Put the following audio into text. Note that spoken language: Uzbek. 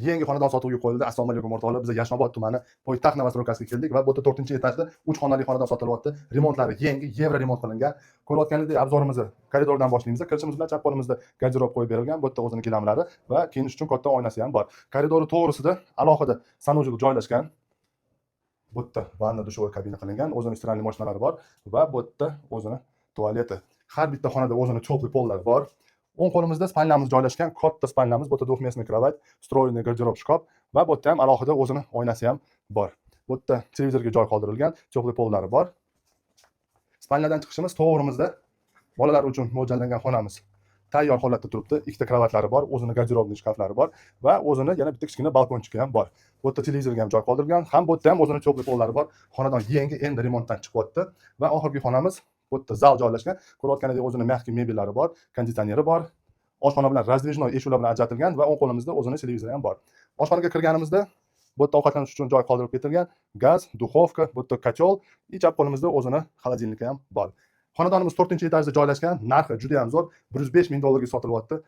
yangi xonadon sotuvga qo'yildi. Assalomu alaykum o'rtoqlar. Biz Yashnobod tumani poytaxt Novostroyevkasiga keldik va bu yerda 4-etajda 3 xonali xonadon sotilyapti. Remontlari yangi, yevro remont qilingan. Ko'rayotganingizda obzorimizni koridordan boshlaymiz. Kirishimiz bilan chap qo'limizda garderob qo'yib berilgan. Bu yerda o'zining gilamlari va kiyinish uchun katta oynasi ham bor. Koridori to'g'risida alohida sanuzel joylashgan. Bu yerda vanna, dushovой kabina qilingan, o'zining stиральный mashinalari bor va bu yerda o'zining tualeti. Har bitta xonada o'zining cho'pli pollari bor. O'ng qo'limizda spalnamiz joylashgan, katta spalnamiz, bu yerda двухместный кровать, встроенный garderob shkaf va bu yerda ham alohida o'zining oynasi ham bor. Bu yerda televizorga joy qoldirilgan, cho'pli pollari bor. Spalnadan chiqishimiz to'g'rimizda bolalar uchun mo'ljallangan xonamiz tayyor holatda turibdi. Ikkita kravatlari bor, o'zining garderobli shkaflari bor va o'zining yana bitta kichkina balkonchiki ham bor. Bu yerda televizorga ham joy qoldirilgan, ham bu yerda ham o'zining cho'pli pollari bor. Xonadon yangi, endi remontdan chiqyapti va oxirgi xonamiz bu yerda zal joylashgan. Ko'rayotganingizda o'zining mягкий mebellari bor, konditsioneri bor. Oshxona bilan razdvижной eshiklar bilan ajratilgan va o'ng qo'limizda o'zining televizori ham bor. Oshxonaga kirganimizda bu yerda ovqatlanish uchun joy qoldirib ketilgan, gaz, duxovka, bu yerda kotel, chap qo'limizda o'zining xolodilniki ham bor. Xonadonimiz 4-etajda joylashgan, narxi juda ham zo'r, $105 ming ga sotilyapti.